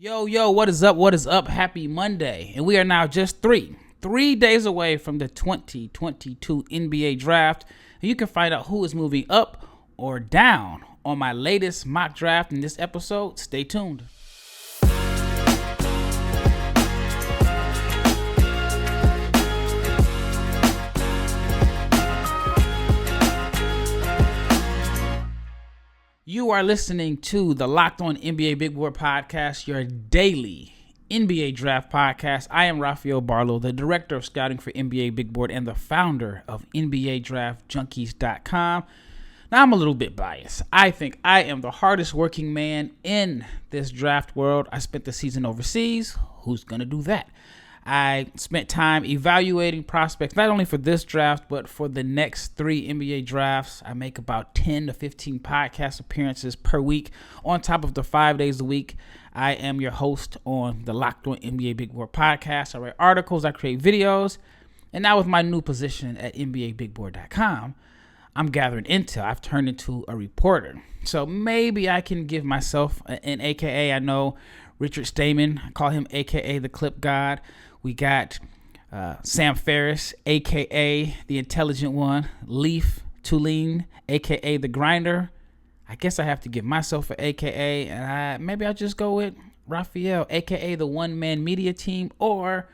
Yo, what is up? What is up? Happy Monday. And we are now just three days away from the 2022 NBA Draft. And you can find out who is moving up or down on my latest mock draft in this episode. Stay tuned. You are listening to the Locked On NBA Big Board Podcast, your daily NBA Draft podcast. I am Rafael Barlowe, the director of scouting for NBA Big Board and the founder of NBA Draft Junkies.com. Now, I'm a little bit biased. I think I am the hardest working man in this draft world. I spent the season overseas. Who's going to do that? I spent time evaluating prospects, not only for this draft, but for the next 3 NBA drafts. I make about 10 to 15 podcast appearances per week on top of the 5 days a week. I am your host on the Locked On NBA Big Board podcast. I write articles, I create videos, and now with my new position at NBABigBoard.com, I'm gathering intel. I've turned into a reporter. So maybe I can give myself an AKA. I know Richard Stayman, I call him AKA the Clip God. We got Sam Ferris, a.k.a. the intelligent one, Leif Thulin, a.k.a. the grinder. I guess I have to give myself an a.k.a. and maybe I'll just go with Rafael, a.k.a. the one-man media team, or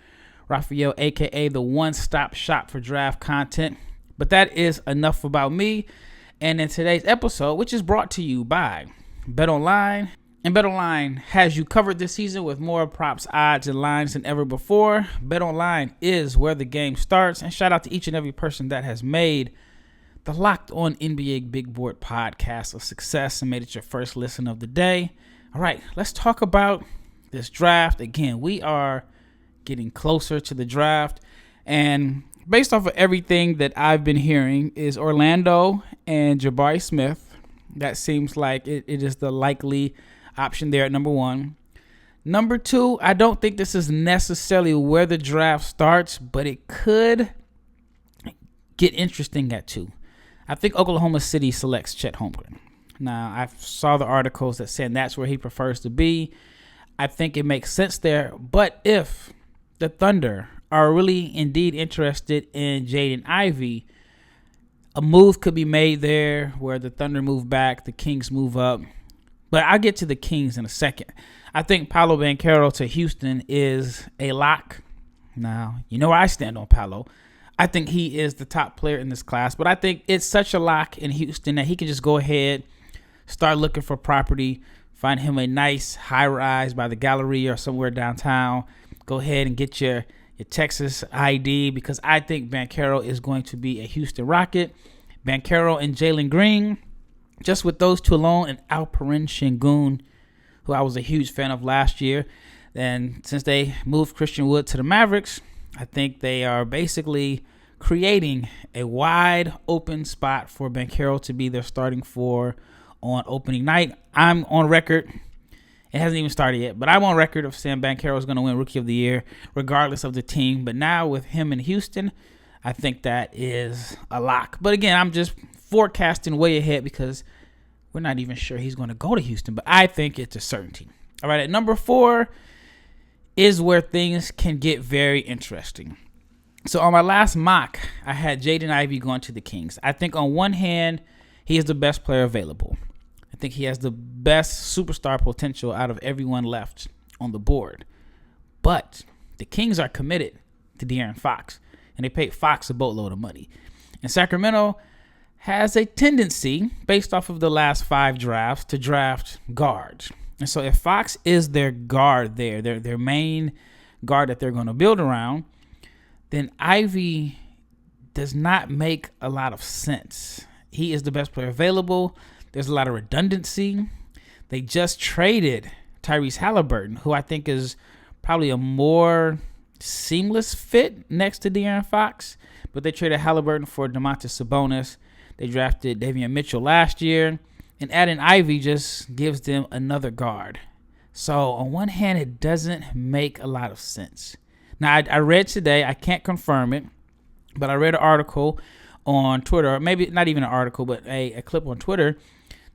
Rafael, a.k.a. the one-stop shop for draft content. But that is enough about me. And in today's episode, which is brought to you by BetOnline, and BetOnline has you covered this season with more props, odds, and lines than ever before. BetOnline is where the game starts. And shout out to each and every person that has made the Locked On NBA Big Board podcast a success and made it your first listen of the day. All right, let's talk about this draft. Again, we are getting closer to the draft. And based off of everything that I've been hearing is Orlando and Jabari Smith. That seems like it is the likely option there at number 1. Number 2, I don't think this is necessarily where the draft starts, but it could get interesting at 2. I think Oklahoma City selects Chet Holmgren. Now, I saw the articles that said that's where he prefers to be. I think it makes sense there, but if the Thunder are really indeed interested in Jaden Ivey, a move could be made there where the Thunder move back, the Kings move up. But I'll get to the Kings in a second. I think Paolo Banchero to Houston is a lock. Now, you know where I stand on Paolo. I think he is the top player in this class. But I think it's such a lock in Houston that he can just go ahead, start looking for property, find him a nice high-rise by the Galleria or somewhere downtown. Go ahead and get your Texas ID because I think Banchero is going to be a Houston Rocket. Banchero and Jalen Green, just with those two alone, and Alperen Şengün, who I was a huge fan of last year. And since they moved Christian Wood to the Mavericks, I think they are basically creating a wide open spot for Banchero to be their starting 4 on opening night. I'm on record. It hasn't even started yet, but I'm on record of saying Banchero is going to win Rookie of the Year regardless of the team. But now with him in Houston, I think that is a lock. But again, I'm just forecasting way ahead because we're not even sure he's going to go to Houston, but I think it's a certainty. All right, at number 4 is where things can get very interesting. So on my last mock, I had Jaden Ivey going to the Kings. I think on one hand, he is the best player available. I think he has the best superstar potential out of everyone left on the board. But the Kings are committed to De'Aaron Fox, and they paid Fox a boatload of money. And Sacramento has a tendency, based off of the last 5 drafts, to draft guards. And so if Fox is their guard there, their main guard that they're going to build around, then Ivey does not make a lot of sense. He is the best player available. There's a lot of redundancy. They just traded Tyrese Halliburton, who I think is probably a more seamless fit next to De'Aaron Fox. But they traded Halliburton for Domantas Sabonis. They drafted Davion Mitchell last year. And adding Ivey just gives them another guard. So on one hand, it doesn't make a lot of sense. Now, I read today, I can't confirm it, but I read an article on Twitter, or maybe not even an article, but a clip on Twitter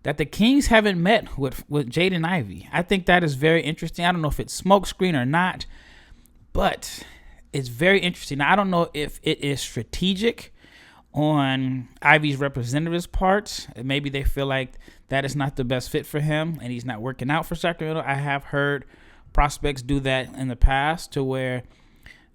that the Kings haven't met with Jaden Ivey. I think that is very interesting. I don't know if it's smokescreen or not, but it's very interesting. Now, I don't know if it is strategic on Ivey's representative's part. Maybe they feel like that is not the best fit for him and he's not working out for Sacramento. I have heard prospects do that in the past to where,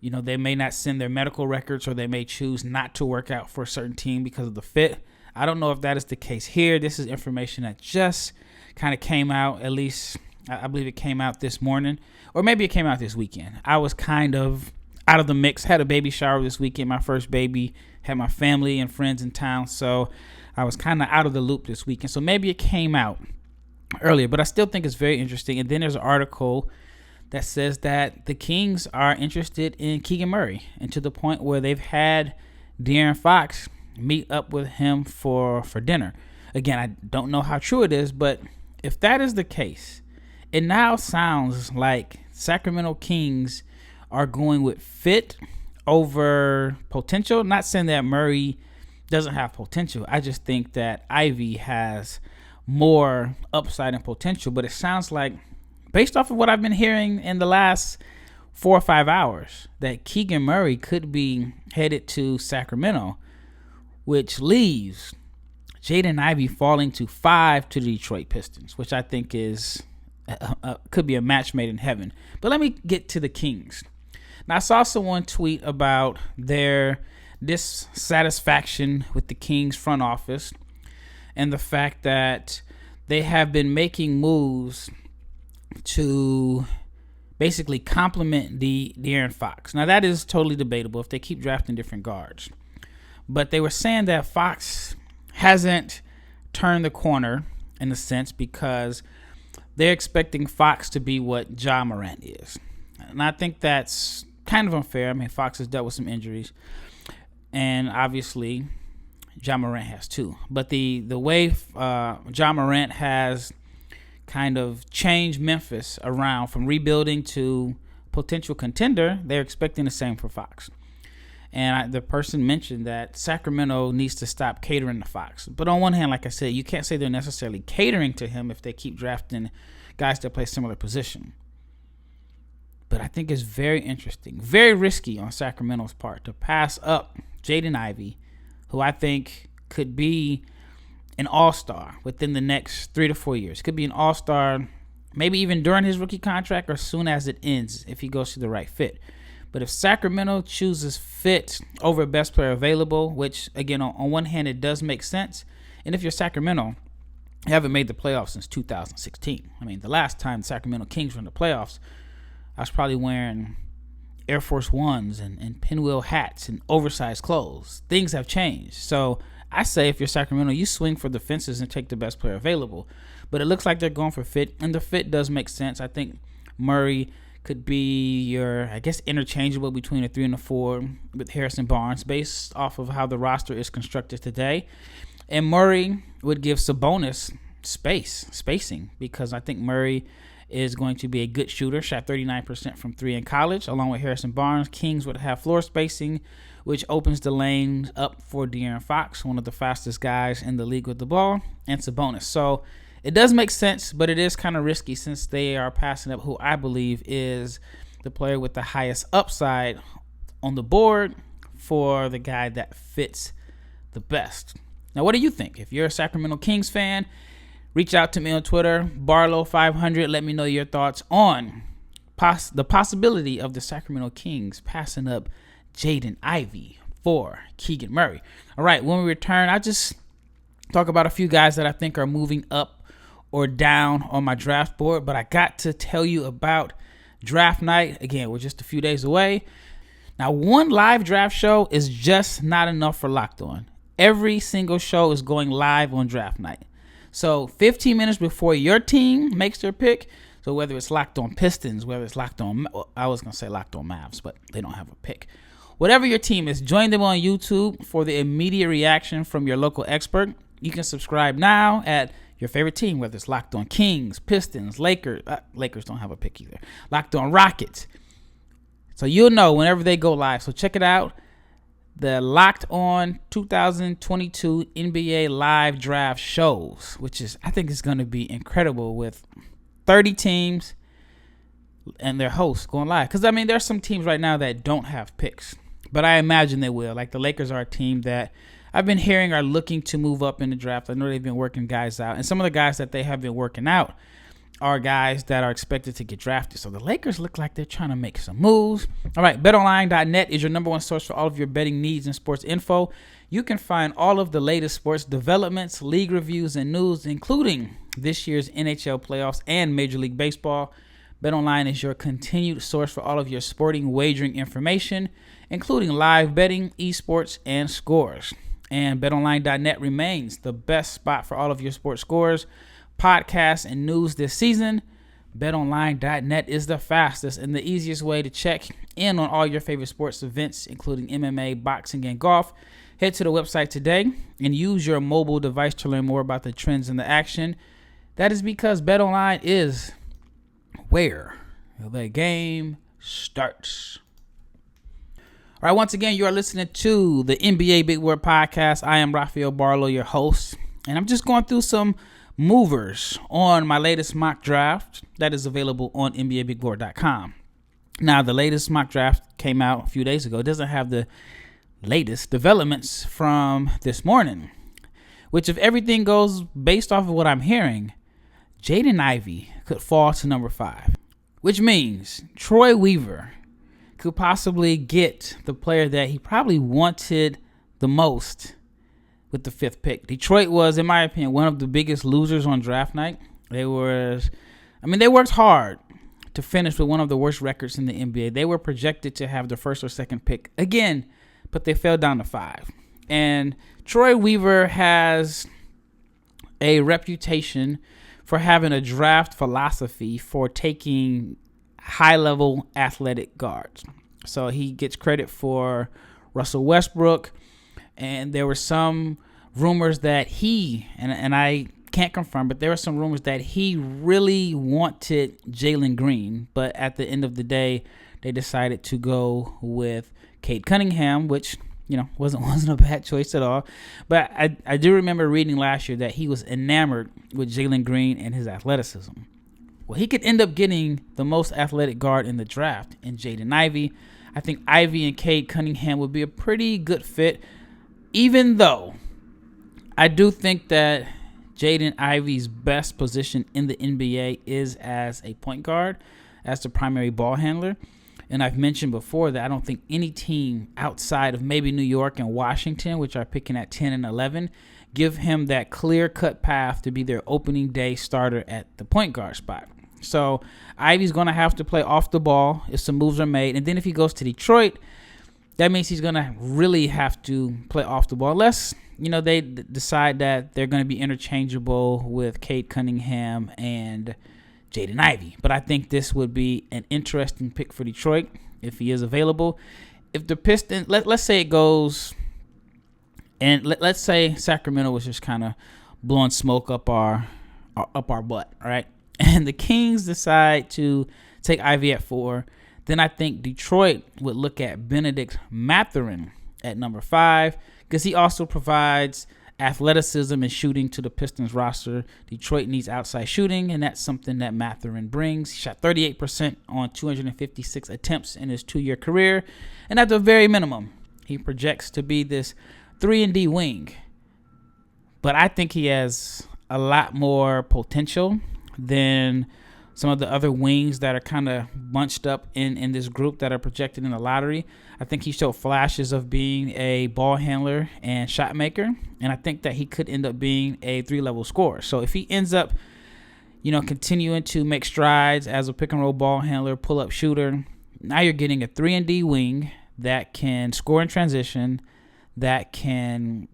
you know, they may not send their medical records or they may choose not to work out for a certain team because of the fit. I don't know if that is the case here. This is information that just kind of came out, at least I believe it came out this morning, or maybe it came out this weekend. I was kind of out of the mix, had a baby shower this weekend, my first baby, had my family and friends in town, so I was kind of out of the loop this weekend. So maybe it came out earlier, but I still think it's very interesting. And then there's an article that says that the Kings are interested in Keegan Murray, and to the point where they've had De'Aaron Fox meet up with him for dinner. Again, I don't know how true it is, but if that is the case, it now sounds like Sacramento Kings are going with fit over potential. Not saying that Murray doesn't have potential. I just think that Ivey has more upside and potential, but it sounds like, based off of what I've been hearing in the last 4 or 5 hours, that Keegan Murray could be headed to Sacramento, which leaves Jaden Ivey falling to 5 to the Detroit Pistons, which I think is could be a match made in heaven. But let me get to the Kings. Now, I saw someone tweet about their dissatisfaction with the Kings front office and the fact that they have been making moves to basically complement De'Aaron Fox. Now, that is totally debatable if they keep drafting different guards. But they were saying that Fox hasn't turned the corner in a sense because they're expecting Fox to be what Ja Morant is. And I think that's kind of unfair. I mean, Fox has dealt with some injuries, and obviously Ja Morant has too. But the way Ja Morant has kind of changed Memphis around from rebuilding to potential contender, they're expecting the same for Fox. And the person mentioned that Sacramento needs to stop catering to Fox. But on one hand, like I said, you can't say they're necessarily catering to him if they keep drafting guys that play similar position. But I think it's very interesting, very risky on Sacramento's part to pass up Jaden Ivey, who I think could be an all-star within the next 3 to 4 years. Could be an all-star maybe even during his rookie contract or as soon as it ends if he goes to the right fit. But if Sacramento chooses fit over best player available, which, again, on one hand, it does make sense. And if you're Sacramento, you haven't made the playoffs since 2016. I mean, the last time the Sacramento Kings were in the playoffs, I was probably wearing Air Force Ones and pinwheel hats and oversized clothes. Things have changed. So I say if you're Sacramento, you swing for the fences and take the best player available. But it looks like they're going for fit, and the fit does make sense. I think Murray could be your, I guess, interchangeable between a 3 and a 4 with Harrison Barnes based off of how the roster is constructed today. And Murray would give Sabonis spacing, because I think Murray is going to be a good shooter, shot 39% from 3 in college, along with Harrison Barnes. Kings would have floor spacing, which opens the lanes up for De'Aaron Fox, one of the fastest guys in the league with the ball, and Sabonis. So it does make sense, but it is kind of risky since they are passing up who I believe is the player with the highest upside on the board for the guy that fits the best. Now, what do you think? If you're a Sacramento Kings fan, reach out to me on Twitter, Barlow500. Let me know your thoughts on the possibility of the Sacramento Kings passing up Jaden Ivey for Keegan Murray. All right, when we return, I just talk about a few guys that I think are moving up or down on my draft board, but I got to tell you about draft night. Again, we're just a few days away. Now, one live draft show is just not enough for Locked On. Every single show is going live on draft night. So 15 minutes before your team makes their pick, so whether it's Locked On Pistons, whether it's Locked On, I was going to say Locked On Mavs, but they don't have a pick. Whatever your team is, join them on YouTube for the immediate reaction from your local expert. You can subscribe now at your favorite team, whether it's Locked On Kings, Pistons, Lakers. Lakers don't have a pick either. Locked On Rockets. So you'll know whenever they go live. So check it out. the Locked On 2022 NBA Live Draft shows, which is, I think, is going to be incredible with 30 teams and their hosts going live. Because, I mean, there's some teams right now that don't have picks, but I imagine they will. Like the Lakers are a team that I've been hearing are looking to move up in the draft. I know they've been working guys out, and some of the guys that they have been working out are guys that are expected to get drafted. So the Lakers look like they're trying to make some moves. All right, betonline.net is your number one source for all of your betting needs and sports info. You can find all of the latest sports developments, league reviews, and news, including this year's NHL playoffs and Major League Baseball. BetOnline is your continued source for all of your sporting wagering information, including live betting, esports, and scores. And betonline.net remains the best spot for all of your sports scores, podcasts, and news this season. BetOnline.net is the fastest and the easiest way to check in on all your favorite sports events, including MMA, boxing, and golf. Head to the website today and use your mobile device to learn more about the trends and the action. That is because BetOnline is where the game starts. All right, once again, you are listening to the NBA Big Board Podcast. I am Rafael Barlowe, your host, and I'm just going through some movers on my latest mock draft that is available on NBABigBoard.com. Now, the latest mock draft came out a few days ago. It doesn't have the latest developments from this morning, which, if everything goes based off of what I'm hearing, Jaden Ivey could fall to number 5, which means Troy Weaver could possibly get the player that he probably wanted the most with the 5th pick. Detroit was, in my opinion, one of the biggest losers on draft night. They worked hard to finish with one of the worst records in the NBA. They were projected to have the 1st or 2nd pick again, but they fell down to 5. And Troy Weaver has a reputation for having a draft philosophy for taking high-level athletic guards. So he gets credit for Russell Westbrook, and there were some rumors that he, and I can't confirm, but there were some rumors that he really wanted Jalen Green, but at the end of the day, they decided to go with Cade Cunningham, which, you know, wasn't a bad choice at all. But I do remember reading last year that he was enamored with Jalen Green and his athleticism. Well, he could end up getting the most athletic guard in the draft in Jaden Ivey. I think Ivey and Cade Cunningham would be a pretty good fit, even though I do think that Jaden Ivey's best position in the NBA is as a point guard, as the primary ball handler. And I've mentioned before that I don't think any team outside of maybe New York and Washington, which are picking at 10 and 11, give him that clear-cut path to be their opening day starter at the point guard spot. So Ivey's going to have to play off the ball if some moves are made. And then if he goes to Detroit, that means he's going to really have to play off the ball. Unless, you know, they decide that they're going to be interchangeable with Cade Cunningham and Jaden Ivey. But I think this would be an interesting pick for Detroit if he is available. If the Pistons, let's say it goes, and let's say Sacramento was just kind of blowing smoke up our butt, all right? And the Kings decide to take Ivey at 4, then I think Detroit would look at Benedict Mathurin at number 5 because he also provides athleticism and shooting to the Pistons roster. Detroit needs outside shooting, and that's something that Mathurin brings. He shot 38% on 256 attempts in his 2-year career, and at the very minimum, he projects to be this 3-and-D wing. But I think he has a lot more potential than some of the other wings that are kind of bunched up in this group that are projected in the lottery. I think he showed flashes of being a ball handler and shot maker, and I think that he could end up being a 3-level scorer. So if he ends up, you know, continuing to make strides as a pick-and-roll ball handler, pull-up shooter, now you're getting a 3-and-D wing that can score in transition, that can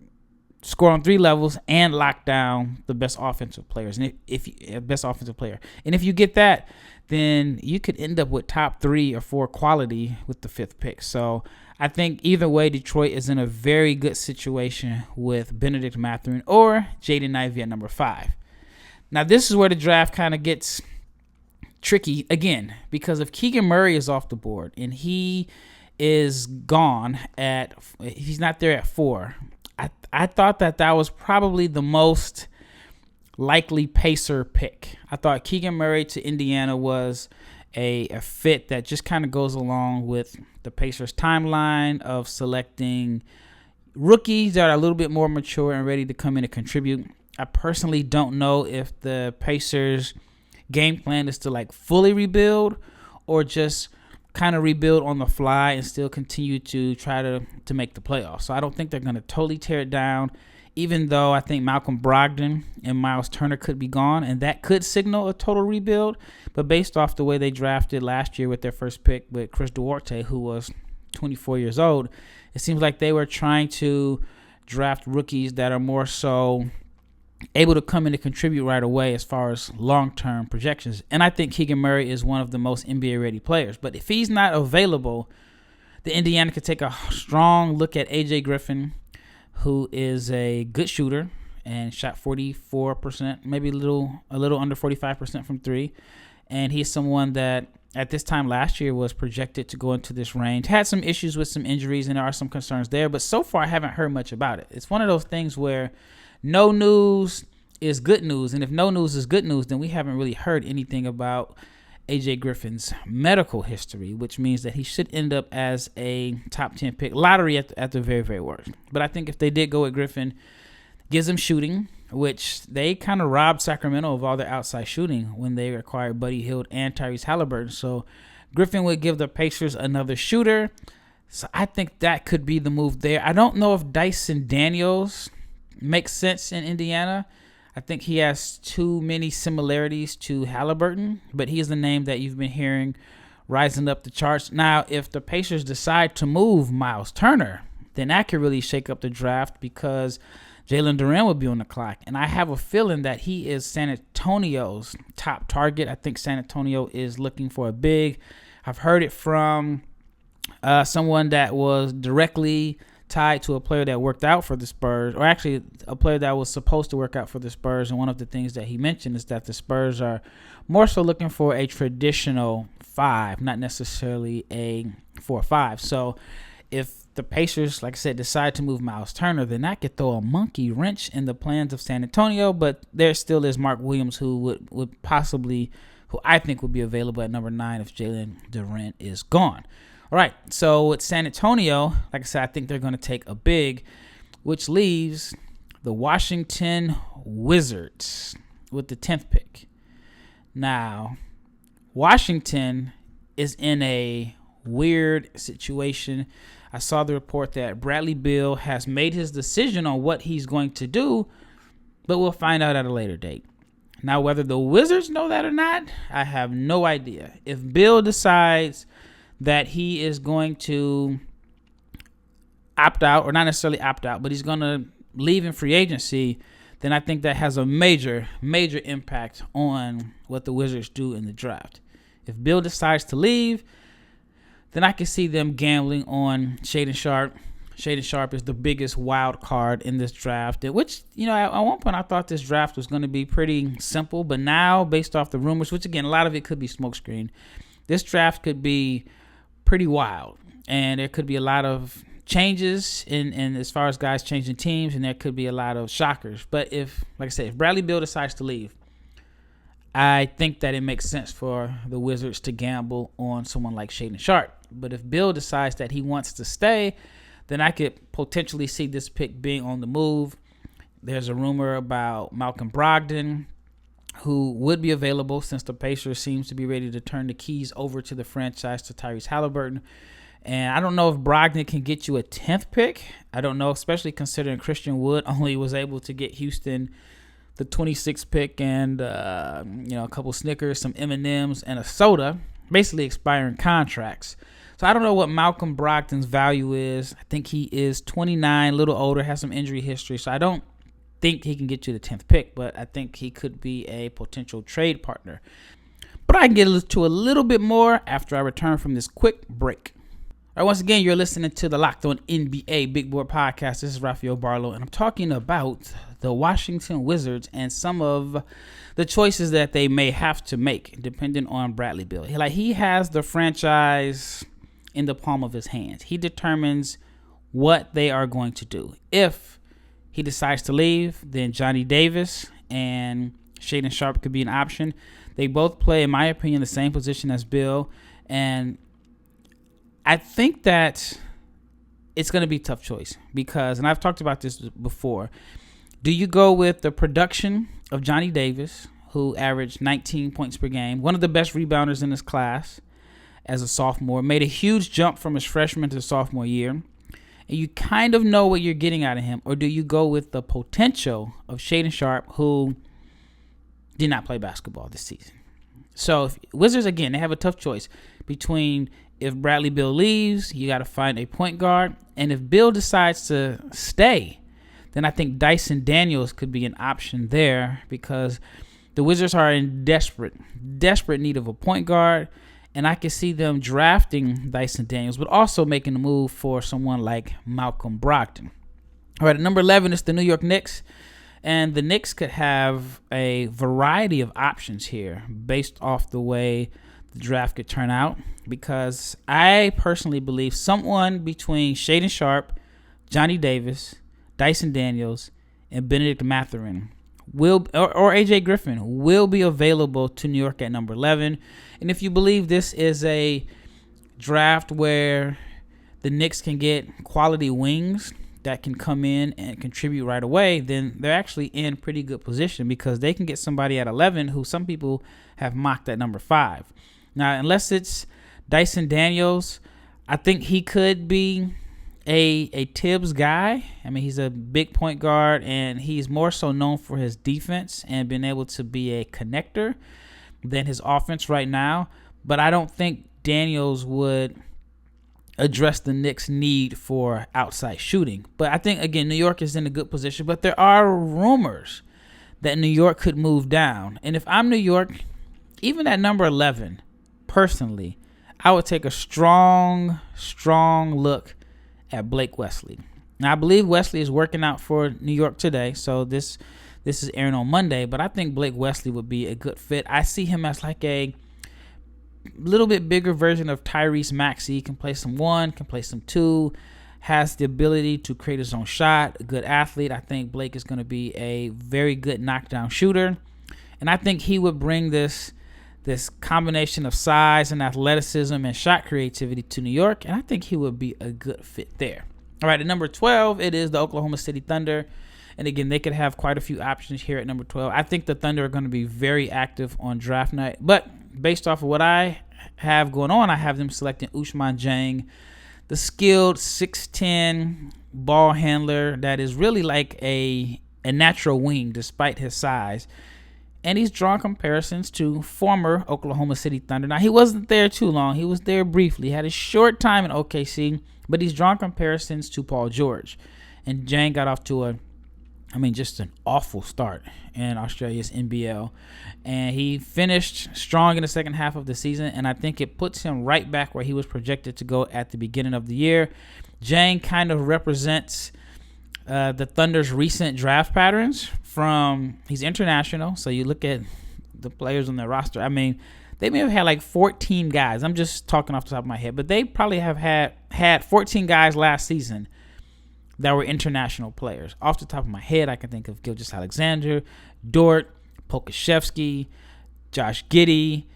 score on 3 levels and lock down the best offensive players, and if you get that, then you could end up with top 3 or 4 quality with the 5th pick. So I think either way, Detroit is in a very good situation with Benedict Mathurin or Jaden Ivey at number 5. Now this is where the draft kind of gets tricky again, because if Keegan Murray is off the board and he is gone he's not there at 4. I thought that was probably the most likely Pacer pick. I thought Keegan Murray to Indiana was a fit that just kind of goes along with the Pacers' timeline of selecting rookies that are a little bit more mature and ready to come in and contribute. I personally don't know if the Pacers' game plan is to like fully rebuild or just kind of rebuild on the fly and still continue to try to make the playoffs. So I don't think they're going to totally tear it down, even though I think Malcolm Brogdon and Miles Turner could be gone, and that could signal a total rebuild. But based off the way they drafted last year with their first pick with Chris Duarte, who was 24 years old, it seems like they were trying to draft rookies that are more so able to come in and contribute right away as far as long-term projections. And I think Keegan Murray is one of the most NBA-ready players. But if he's not available, the Indiana could take a strong look at A.J. Griffin, who is a good shooter and shot 44%, maybe a little under 45% from 3. And he's someone that at this time last year was projected to go into this range. Had some issues with some injuries, and there are some concerns there. But so far, I haven't heard much about it. It's one of those things where no news is good news. And if no news is good news, then we haven't really heard anything about A.J. Griffin's medical history, which means that he should end up as a top 10 pick, lottery at the very, very worst. But I think if they did go with Griffin, gives them shooting, which they kind of robbed Sacramento of all their outside shooting when they acquired Buddy Hield and Tyrese Halliburton. So Griffin would give the Pacers another shooter. So I think that could be the move there. I don't know if Dyson Daniels makes sense in Indiana. I think he has too many similarities to Halliburton, but he is the name that you've been hearing rising up the charts. Now, if the Pacers decide to move Miles Turner, then that could really shake up the draft because Jalen Duren will be on the clock. And I have a feeling that he is San Antonio's top target. I think San Antonio is looking for a big. I've heard it from someone that was directly tied to a player that worked out for the Spurs, or actually a player that was supposed to work out for the Spurs. And one of the things that he mentioned is that the Spurs are more so looking for a traditional 5, not necessarily a 4-5. So if the Pacers, like I said, decide to move Miles Turner, then that could throw a monkey wrench in the plans of San Antonio. But there still is Mark Williams, who would possibly, who I think would be available at number 9 if Jalen Duren is gone. All right, so with San Antonio, like I said, I think they're going to take a big, which leaves the Washington Wizards with the 10th pick. Now, Washington is in a weird situation. I saw the report that Bradley Beal has made his decision on what he's going to do, but we'll find out at a later date. Now, whether the Wizards know that or not, I have no idea. If Beal decides that he is going to opt out, or not necessarily opt out, but he's going to leave in free agency, then I think that has a major, major impact on what the Wizards do in the draft. If Bill decides to leave, then I can see them gambling on Shaedon Sharpe. Shaedon Sharpe is the biggest wild card in this draft, which, at one point I thought this draft was going to be pretty simple, but now, based off the rumors, which again, a lot of it could be smokescreen, this draft could be pretty wild, and there could be a lot of changes in as far as guys changing teams, and there could be a lot of shockers. But if Bradley Beal decides to leave, I think that it makes sense for the Wizards to gamble on someone like Shaedon Sharpe. But if Bill decides that he wants to stay, then I could potentially see this pick being on the move. There's a rumor about Malcolm Brogdon, who would be available since the Pacers seems to be ready to turn the keys over to the franchise to Tyrese Halliburton. And I don't know if Brogdon can get you a 10th pick. I don't know, especially considering Christian Wood only was able to get Houston the 26th pick and, a couple Snickers, some M&Ms, and a soda, basically expiring contracts. So I don't know what Malcolm Brogdon's value is. I think he is 29, a little older, has some injury history. So I don't think he can get you the 10th pick, but I think he could be a potential trade partner. But I can get to a little bit more after I return from this quick break. All right, once again, you're listening to the Locked On NBA Big Board Podcast. This is Rafael Barlowe, and I'm talking about the Washington Wizards and some of the choices that they may have to make depending on Bradley Beal. He has the franchise in the palm of his hands. He determines what they are going to do. If he decides to leave, then Johnny Davis and Shaedon Sharpe could be an option. They both play, in my opinion, the same position as Bill. And I think that it's going to be a tough choice because, and I've talked about this before, do you go with the production of Johnny Davis, who averaged 19 points per game, one of the best rebounders in his class as a sophomore, made a huge jump from his freshman to sophomore year, and you kind of know what you're getting out of him, or do you go with the potential of Shaedon Sharpe, who did not play basketball this season? So Wizards, again, they have a tough choice between if Bradley Beal leaves, you got to find a point guard, and if Beal decides to stay, then I think Dyson Daniels could be an option there because the Wizards are in desperate need of a point guard, and I can see them drafting Dyson Daniels, but also making a move for someone like Malcolm Brogdon. All right, at number 11 is the New York Knicks, and the Knicks could have a variety of options here based off the way the draft could turn out, because I personally believe someone between Shaedon Sharpe, Johnny Davis, Dyson Daniels, and Benedict Mathurin or AJ Griffin will be available to New York at number 11. And if you believe this is a draft where the Knicks can get quality wings that can come in and contribute right away, then they're actually in pretty good position because they can get somebody at 11 who some people have mocked at number 5. Now, unless it's Dyson Daniels, I think he could be a Tibbs guy. I mean, he's a big point guard, and he's more so known for his defense and being able to be a connector than his offense right now. But I don't think Daniels would address the Knicks' need for outside shooting. But I think, again, New York is in a good position. But there are rumors that New York could move down. And if I'm New York, even at number 11, personally, I would take a strong look at Blake Wesley. Now, I believe Wesley is working out for New York today, so this is airing on Monday, but I think Blake Wesley would be a good fit. I see him as like a little bit bigger version of Tyrese Maxey. He can play some 1, can play some 2, has the ability to create his own shot, a good athlete. I think Blake is going to be a very good knockdown shooter, and I think he would bring this combination of size and athleticism and shot creativity to New York, and I think he would be a good fit there. All right, at number 12, it is the Oklahoma City Thunder, and again, they could have quite a few options here at number 12. I think the Thunder are going to be very active on draft night, but based off of what I have going on, I have them selecting Ousmane Dieng, the skilled 6'10" ball handler that is really like a natural wing despite his size. And he's drawn comparisons to former Oklahoma City Thunder. Now, he wasn't there too long. He was there briefly. He had a short time in OKC, but he's drawn comparisons to Paul George. And Dieng got off to just an awful start in Australia's NBL. And he finished strong in the second half of the season, and I think it puts him right back where he was projected to go at the beginning of the year. Dieng kind of represents the Thunder's recent draft patterns. He's international, so you look at the players on their roster. I mean, they may have had like 14 guys. I'm just talking off the top of my head, but they probably have had 14 guys last season that were international players. Off the top of my head, I can think of Gilgeous-Alexander, Dort, Pokashevsky, Josh Giddey.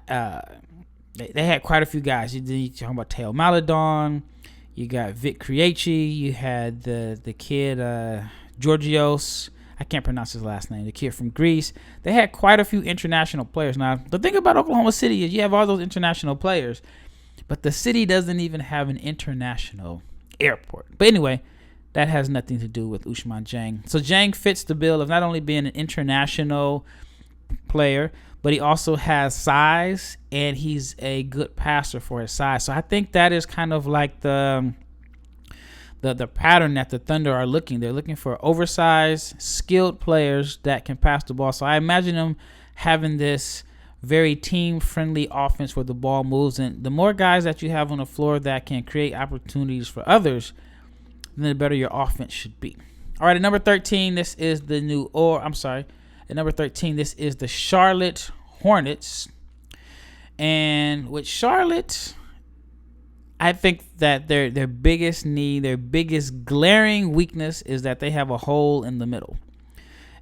They had quite a few guys. You're talking about Teo Maledon. You got Vic Krejci. You had the kid Georgios. I can't pronounce his last name. The kid from Greece. They had quite a few international players. Now, the thing about Oklahoma City is you have all those international players, but the city doesn't even have an international airport. But anyway, that has nothing to do with Ousmane Dieng. So Dieng fits the bill of not only being an international player, but he also has size, and he's a good passer for his size. So I think that is kind of like the pattern that the Thunder are looking. They're looking for oversized, skilled players that can pass the ball. So I imagine them having this very team-friendly offense where the ball moves. And the more guys that you have on the floor that can create opportunities for others, then the better your offense should be. All right, at number 13, this is the Charlotte Hornets. And with Charlotte, I think that their biggest need, their biggest glaring weakness is that they have a hole in the middle.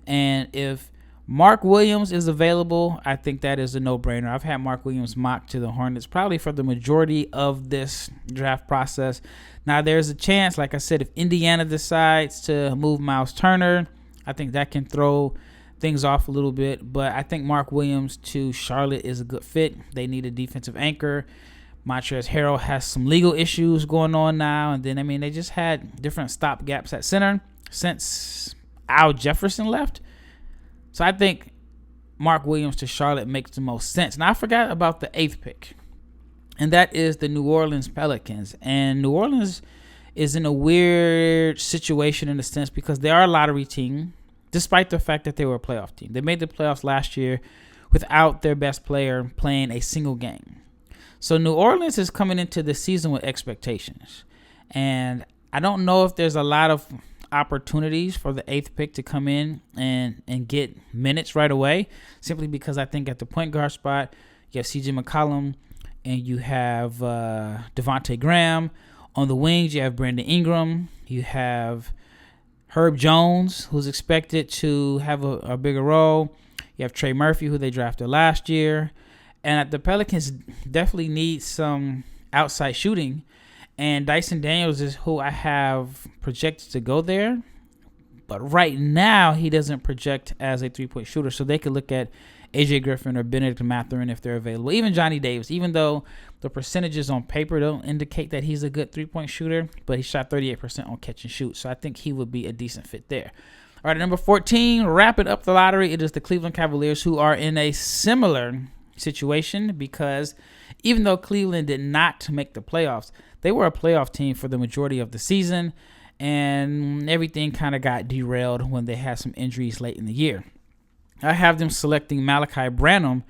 And if Mark Williams is available, I think that is a no-brainer. I've had Mark Williams mocked to the Hornets probably for the majority of this draft process. Now, there's a chance, like I said, if Indiana decides to move Miles Turner, I think that can throw things off a little bit. But I think Mark Williams to Charlotte is a good fit. They need a defensive anchor. Montrezl Harrell has some legal issues going on now. And then, they just had different stop gaps at center since Al Jefferson left. So I think Mark Williams to Charlotte makes the most sense. Now, I forgot about the 8th pick, and that is the New Orleans Pelicans. And New Orleans is in a weird situation in a sense because they are a lottery team, despite the fact that they were a playoff team. They made the playoffs last year without their best player playing a single game. So New Orleans is coming into the season with expectations. And I don't know if there's a lot of opportunities for the 8th pick to come in and get minutes right away, simply because I think at the point guard spot, you have CJ McCollum and you have Devontae Graham. On the wings, you have Brandon Ingram. You have Herb Jones, who's expected to have a bigger role. You have Trey Murphy, who they drafted last year. And the Pelicans definitely need some outside shooting. And Dyson Daniels is who I have projected to go there. But right now, he doesn't project as a three-point shooter. So they could look at A.J. Griffin or Benedict Mathurin if they're available. Even Johnny Davis, even though the percentages on paper don't indicate that he's a good three-point shooter, but he shot 38% on catch and shoot. So I think he would be a decent fit there. All right, at number 14, wrapping up the lottery, it is the Cleveland Cavaliers, who are in a similar situation because even though Cleveland did not make the playoffs, they were a playoff team for the majority of the season, and everything kind of got derailed when they had some injuries late in the year. I have them selecting Malachi Branham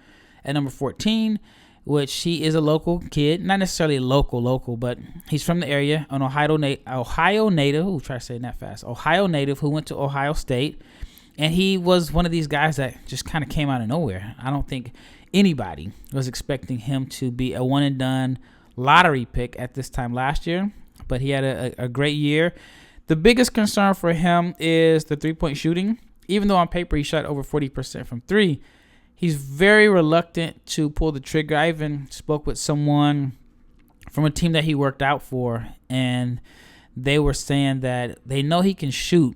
at number 14, which he is a local kid, not necessarily local, but he's from the area, an Ohio native. Ooh, try to say that fast. Ohio native who went to Ohio State, and he was one of these guys that just kind of came out of nowhere. I don't think anybody was expecting him to be a one-and-done lottery pick at this time last year, but he had a great year. The biggest concern for him is the three-point shooting. Even though on paper he shot over 40% from three, he's very reluctant to pull the trigger. I even spoke with someone from a team that he worked out for, and they were saying that they know he can shoot.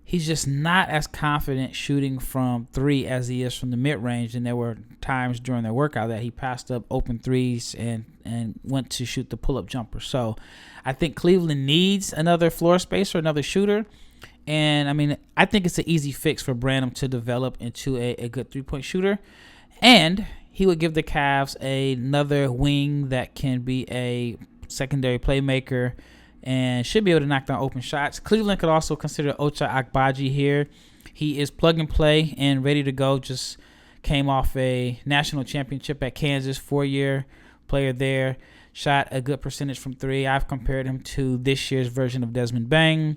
He's just not as confident shooting from three as he is from the mid-range. And there were times during their workout that he passed up open threes and went to shoot the pull-up jumper. So I think Cleveland needs another floor spacer, another shooter. And, I think it's an easy fix for Branham to develop into a good three-point shooter. And he would give the Cavs another wing that can be a secondary playmaker and should be able to knock down open shots. Cleveland could also consider Ochai Agbaji here. He is plug and play and ready to go. Just came off a national championship at Kansas, 4-year player there. Shot a good percentage from three. I've compared him to this year's version of Desmond Bane.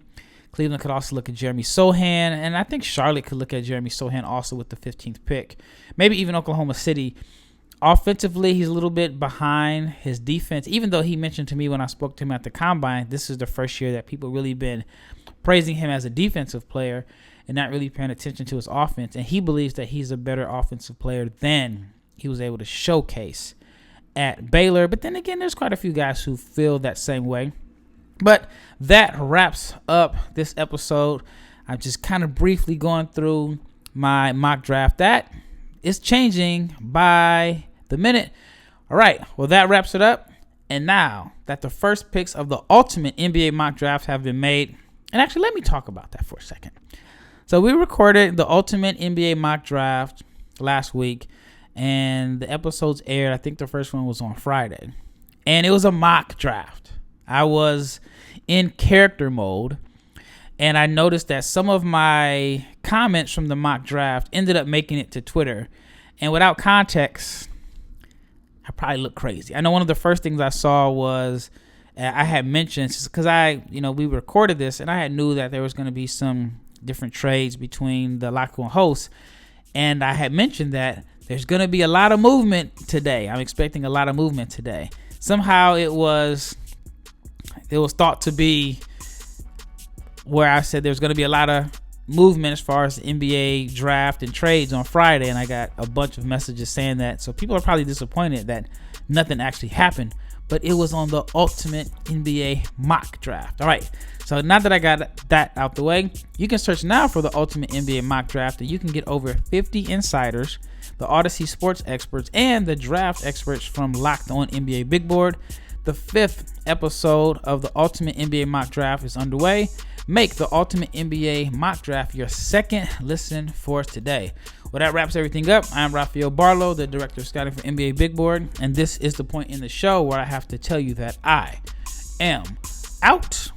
Cleveland could also look at Jeremy Sohan, and I think Charlotte could look at Jeremy Sohan also with the 15th pick. Maybe even Oklahoma City. Offensively, he's a little bit behind his defense, even though he mentioned to me when I spoke to him at the Combine, this is the first year that people really been praising him as a defensive player and not really paying attention to his offense. And he believes that he's a better offensive player than he was able to showcase at Baylor. But then again, there's quite a few guys who feel that same way. But that wraps up this episode. I'm just kind of briefly going through my mock draft. That is changing by the minute. All right, well, that wraps it up. And now that the first picks of the ultimate NBA mock draft have been made, and actually, let me talk about that for a second. So we recorded the ultimate NBA mock draft last week, and the episodes aired. I think the first one was on Friday, and it was a mock draft. I was in character mode, and I noticed that some of my comments from the mock draft ended up making it to Twitter. And without context, I probably look crazy. I know one of the first things I saw was I had mentioned, because we recorded this, and I had knew that there was going to be some different trades between the Locked On hosts. And I had mentioned that there's going to be a lot of movement today. I'm expecting a lot of movement today. somehow it was thought to be where I said there's going to be a lot of movement as far as the NBA draft and trades on Friday, and I got a bunch of messages saying that. So people are probably disappointed that nothing actually happened, but it was on the ultimate NBA mock draft. All right, so now that I got that out the way, you can search now for the ultimate NBA mock draft, and you can get over 50 insiders, the Odyssey sports experts, and the draft experts from Locked On NBA Big Board. The 5th episode of the ultimate NBA mock draft is underway. Make the ultimate NBA mock draft your second listen for today. Well, that wraps everything up. I'm Rafael Barlowe, the director of scouting for NBA Big Board, and this is the point in the show where I have to tell you that I am out.